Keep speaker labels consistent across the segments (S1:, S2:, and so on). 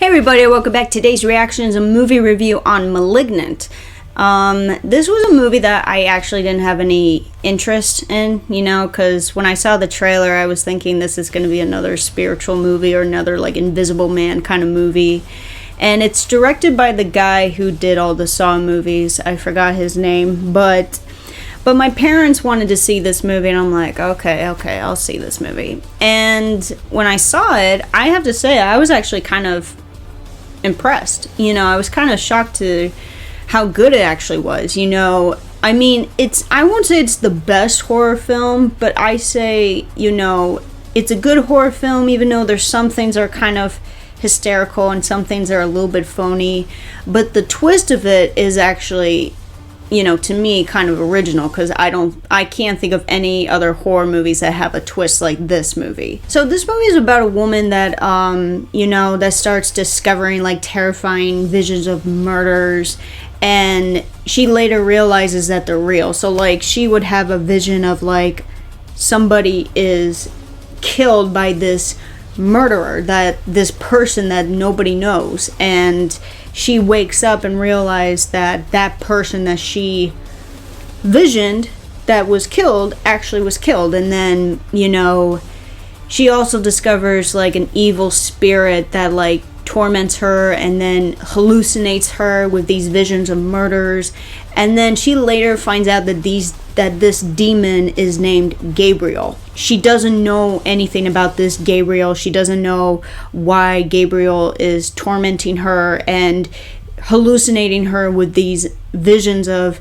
S1: Hey everybody, welcome back. Today's reaction is a movie review on Malignant. This was a movie that I actually didn't have any interest in, because when I saw the trailer, I was thinking this is going to be another spiritual movie or another like Invisible Man kind of movie. And it's directed by the guy who did all the Saw movies. I forgot his name, but my parents wanted to see this movie, and I'm like, okay, I'll see this movie. And when I saw it, I have to say, I was actually kind of impressed. I was kind of shocked to how good it actually was. I won't say it's the best horror film, but I say, it's a good horror film, even though there's some things that are kind of hysterical and some things are a little bit phony. But the twist of it is actually, to me, kind of original, because I can't think of any other horror movies that have a twist like this movie. So this movie is about a woman that, that starts discovering like terrifying visions of murders, and she later realizes that they're real. So like she would have a vision of like somebody is killed by this murderer, this person that nobody knows, and she wakes up and realizes that person that she visioned that was killed actually was killed. And then she also discovers like an evil spirit that like torments her and then hallucinates her with these visions of murders. And then she later finds out that this demon is named Gabriel. She doesn't know anything about this Gabriel. She doesn't know why Gabriel is tormenting her and hallucinating her with these visions of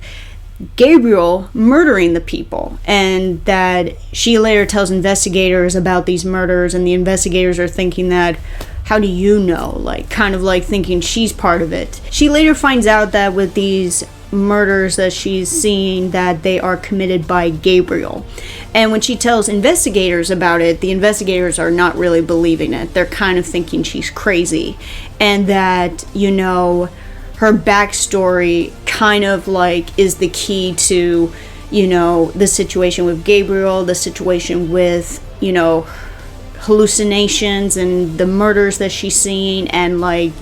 S1: Gabriel murdering the people. And that she later tells investigators about these murders, and the investigators are thinking that, how do you know? Like, kind of like thinking she's part of it. She later finds out that with these murders that she's seeing, that they are committed by Gabriel. And when she tells investigators about it, the investigators are not really believing it. They're kind of thinking she's crazy. And that, her backstory kind of like is the key to, the situation with Gabriel, the situation with, hallucinations and the murders that she's seeing, and like,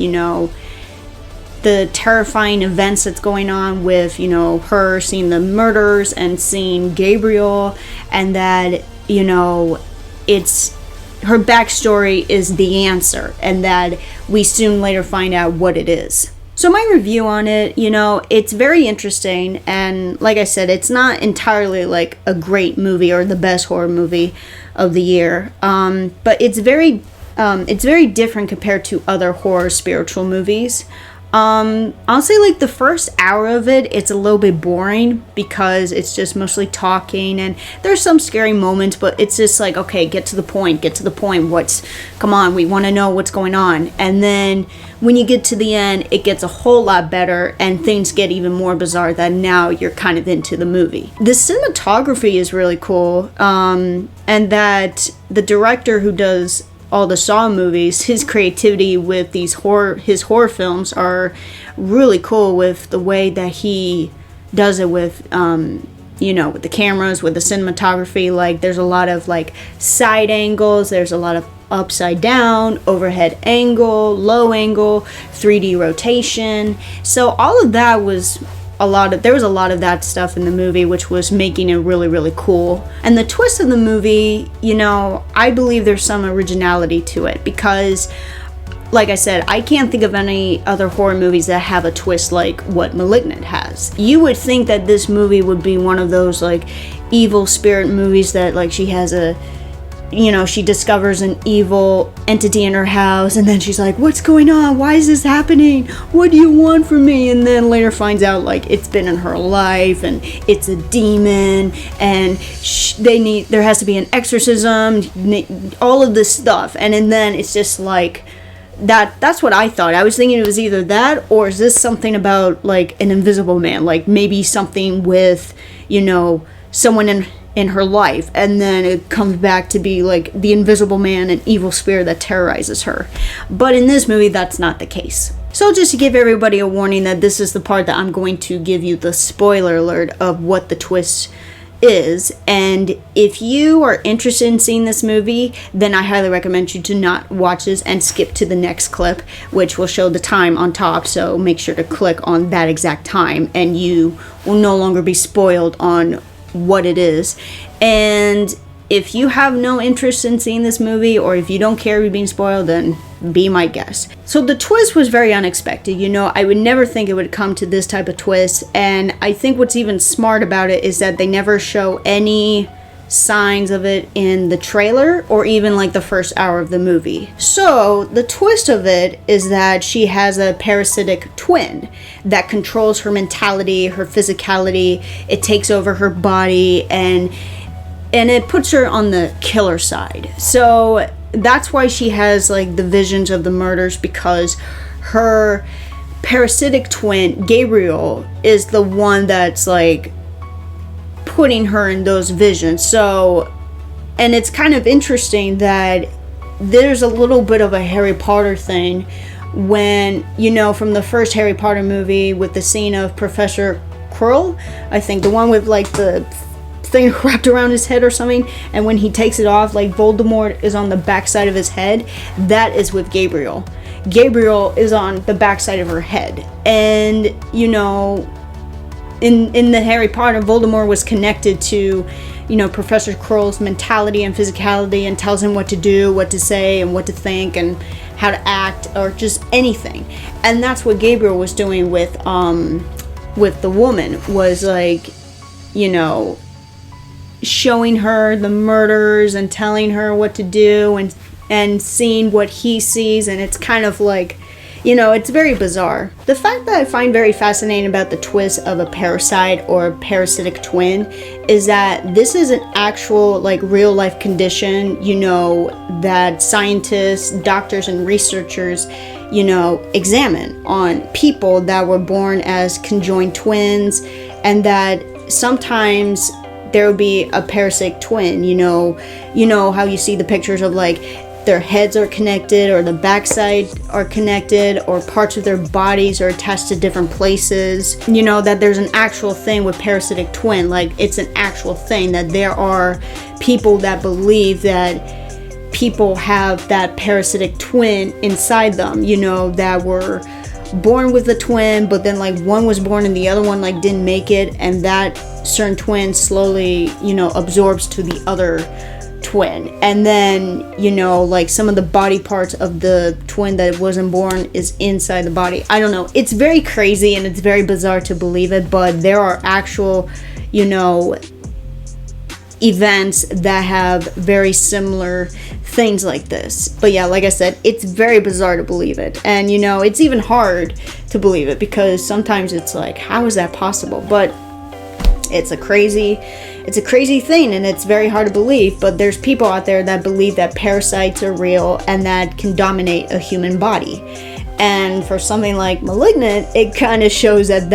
S1: the terrifying events that's going on with, her seeing the murders and seeing Gabriel, and that, it's her backstory is the answer, and that we soon later find out what it is. So my review on it, it's very interesting, and like I said, it's not entirely like a great movie or the best horror movie of the year, but it's very different compared to other horror spiritual movies. I'll say like the first hour of it, it's a little bit boring because it's just mostly talking, and there's some scary moments, but it's just like, okay, get to the point, come on, we want to know what's going on. And then when you get to the end, it gets a whole lot better, and things get even more bizarre that now you're kind of into the movie. The cinematography is really cool, and that the director who does all the Saw movies, his creativity with his horror films are really cool, with the way that he does it with with the cameras, with the cinematography. Like there's a lot of like side angles, there's a lot of upside down, overhead angle, low angle, 3D rotation. So all of that was there was a lot of that stuff in the movie, which was making it really, really cool. And the twist of the movie, I believe there's some originality to it, because like I said, I can't think of any other horror movies that have a twist like what Malignant has. You would think that this movie would be one of those like evil spirit movies that like she has she discovers an evil entity in her house, and then she's like, what's going on? Why is this happening? What do you want from me? And then later finds out like it's been in her life, and it's a demon, and there has to be an exorcism, all of this stuff. And then it's just like, that's what I thought. I was thinking it was either that, or is this something about like an invisible man, like maybe something with, someone in her life, and then it comes back to be like the invisible man, an evil spirit that terrorizes her. But in this movie, that's not the case. So just to give everybody a warning that this is the part that I'm going to give you the spoiler alert of what the twist is. And if you are interested in seeing this movie, then I highly recommend you to not watch this and skip to the next clip, which will show the time on top. So make sure to click on that exact time and you will no longer be spoiled on what it is. And if you have no interest in seeing this movie, or if you don't care you're being spoiled, then be my guest. So the twist was very unexpected. I would never think it would come to this type of twist. And I think what's even smart about it is that they never show any signs of it in the trailer or even like the first hour of the movie. So the twist of it is that she has a parasitic twin that controls her mentality, her physicality. It takes over her body and it puts her on the killer side. So that's why she has like the visions of the murders, because her parasitic twin, Gabriel, is the one that's like putting her in those visions. So, and it's kind of interesting that there's a little bit of a Harry Potter thing when, from the first Harry Potter movie with the scene of Professor Quirrell, I think the one with like the thing wrapped around his head or something, and when he takes it off, like Voldemort is on the backside of his head. That is with Gabriel. Gabriel is on the backside of her head. And in the Harry Potter, Voldemort was connected to Professor Quirrell's mentality and physicality, and tells him what to do, what to say, and what to think, and how to act, or just anything. And that's what Gabriel was doing with the woman, was like showing her the murders and telling her what to do, and seeing what he sees. And it's kind of like, it's very bizarre. The fact that I find very fascinating about the twist of a parasite or a parasitic twin is that this is an actual like real life condition, that scientists, doctors, and researchers examine on people that were born as conjoined twins, and that sometimes there will be a parasitic twin. How you see the pictures of like their heads are connected, or the backside are connected, or parts of their bodies are attached to different places. That there's an actual thing with parasitic twin. Like, it's an actual thing, that there are people that believe that people have that parasitic twin inside them, that were born with a twin, but then like one was born and the other one like didn't make it, and that certain twin slowly absorbs to the other twin, and then like some of the body parts of the twin that wasn't born is inside the body. I don't know, it's very crazy and it's very bizarre to believe it, but there are actual events that have very similar things like this. But yeah, like I said, it's very bizarre to believe it, and it's even hard to believe it, because sometimes it's like, how is that possible? But it's a crazy thing, and it's very hard to believe. But there's people out there that believe that parasites are real and that can dominate a human body. And for something like Malignant, it kind of shows that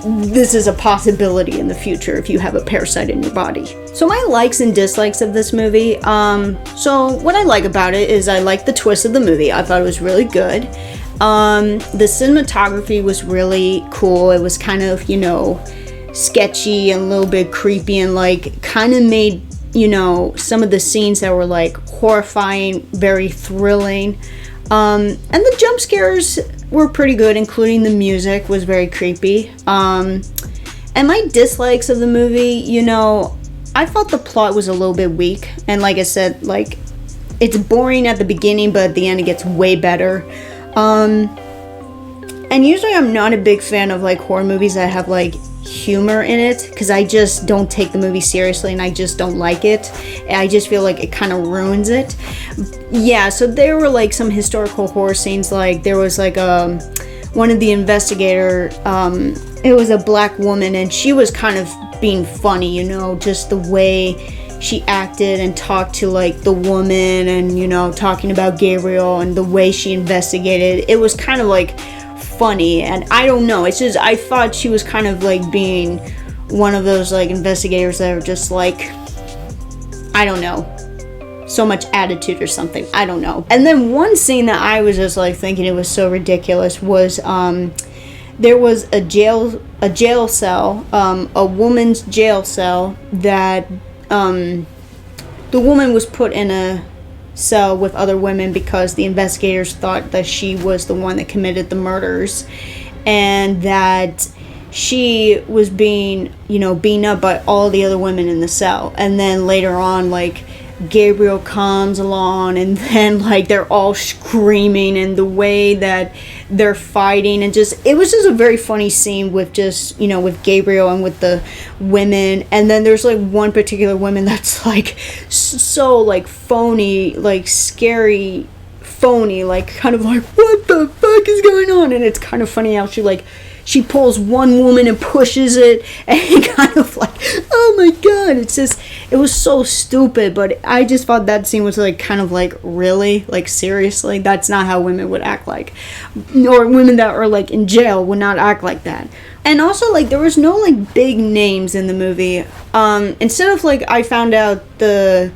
S1: this is a possibility in the future if you have a parasite in your body. So my likes and dislikes of this movie. So what I like about it is I like the twist of the movie. I thought it was really good. The cinematography was really cool. It was kind of, sketchy and a little bit creepy, and like kind of made, some of the scenes that were like horrifying very thrilling. And the jump scares were pretty good, including the music was very creepy. And my dislikes of the movie, I felt the plot was a little bit weak. And like I said, like, it's boring at the beginning, but at the end it gets way better. And usually I'm not a big fan of like horror movies that have like humor in it, because I just don't take the movie seriously and I just don't like it. I just feel like it kind of ruins it. Yeah, so there were like some historical horror scenes. Like there was like one of the investigator, it was a black woman, and she was kind of being funny, just the way she acted and talked to like the woman, and talking about Gabriel, and the way she investigated. It was kind of like funny, and I don't know, it's just I thought she was kind of like being one of those like investigators that are just like, I don't know, so much attitude or something, I don't know. And then one scene that I was just like thinking it was so ridiculous was there was a jail cell, a woman's jail cell that the woman was put in a cell with other women because the investigators thought that she was the one that committed the murders, and that she was being, beaten up by all the other women in the cell. And then later on, like, Gabriel comes along, and then, like, they're all screaming, and the way that they're fighting, and it was just a very funny scene with just, with Gabriel and with the women. And then there's, like, one particular woman that's, like, so, like, phony, like, scary phony, like, kind of like, what the fuck is going on? And it's kind of funny how she pulls one woman and pushes it, and kind of like, oh my god, it was so stupid. But I just thought that scene was like, kind of like, really? Like, seriously? That's not how women would act like. Or women that are like in jail would not act like that. And also, like, there was no like big names in the movie. Instead of like, I found out the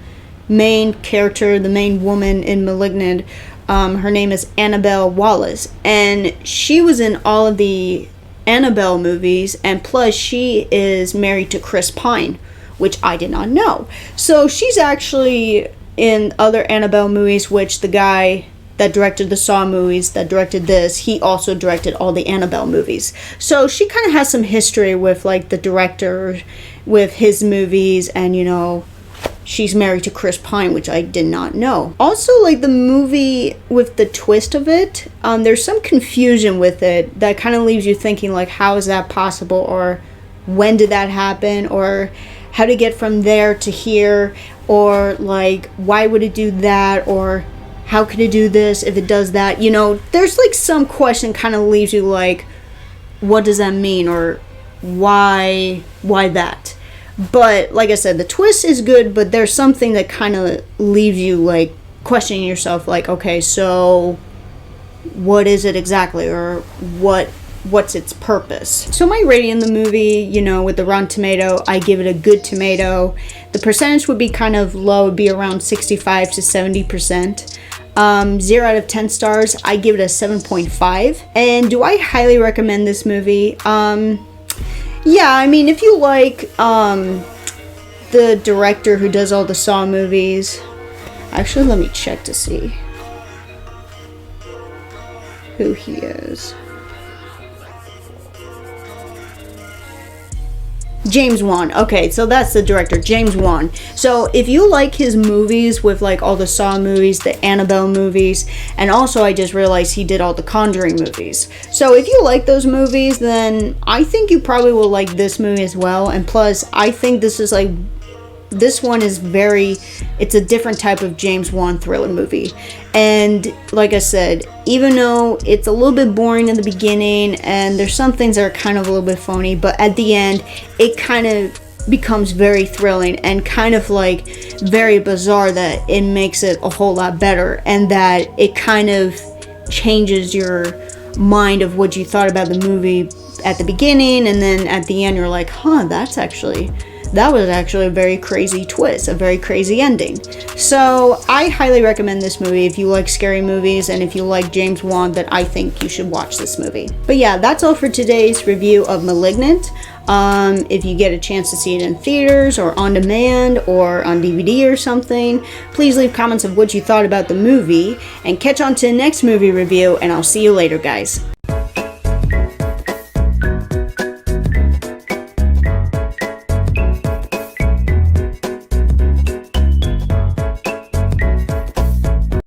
S1: main character, the main woman in Malignant, her name is Annabelle Wallis, and she was in all of the Annabelle movies, and plus she is married to Chris Pine, which I did not know. So she's actually in other Annabelle movies, which the guy that directed the Saw movies, that directed this, he also directed all the Annabelle movies. So she kind of has some history with like the director, with his movies, and she's married to Chris Pine, which I did not know. Also, like, the movie, with the twist of it, there's some confusion with it that kind of leaves you thinking, like, how is that possible? Or when did that happen? Or how to get from there to here? Or, like, why would it do that? Or how could it do this if it does that? There's, like, some question kind of leaves you, like, what does that mean? Or why that? But, like I said, the twist is good, but there's something that kind of leaves you, like, questioning yourself, like, okay, so what is it exactly, or what's its purpose? So my rating in the movie, with the Rotten Tomato, I give it a good tomato. The percentage would be kind of low, would be around 65 to 70%. 0 out of 10 stars, I give it a 7.5. And do I highly recommend this movie? Yeah, I mean, if you like the director who does all the Saw movies, actually, let me check to see who he is. James Wan. Okay, so that's the director, James Wan. So if you like his movies with like all the Saw movies, the Annabelle movies, and also I just realized he did all the Conjuring movies. So if you like those movies, then I think you probably will like this movie as well. And plus, I think this is like, this one is it's a different type of James Wan thriller movie. And like I said, even though it's a little bit boring in the beginning and there's some things that are kind of a little bit phony, but at the end, it kind of becomes very thrilling and kind of like very bizarre, that it makes it a whole lot better, and that it kind of changes your mind of what you thought about the movie at the beginning, and then at the end you're like, that was actually a very crazy twist, a very crazy ending. So I highly recommend this movie if you like scary movies, and if you like James Wan, that I think you should watch this movie. But yeah, that's all for today's review of Malignant. If you get a chance to see it in theaters or on demand or on DVD or something, please leave comments of what you thought about the movie, and catch on to the next movie review, and I'll see you later, guys.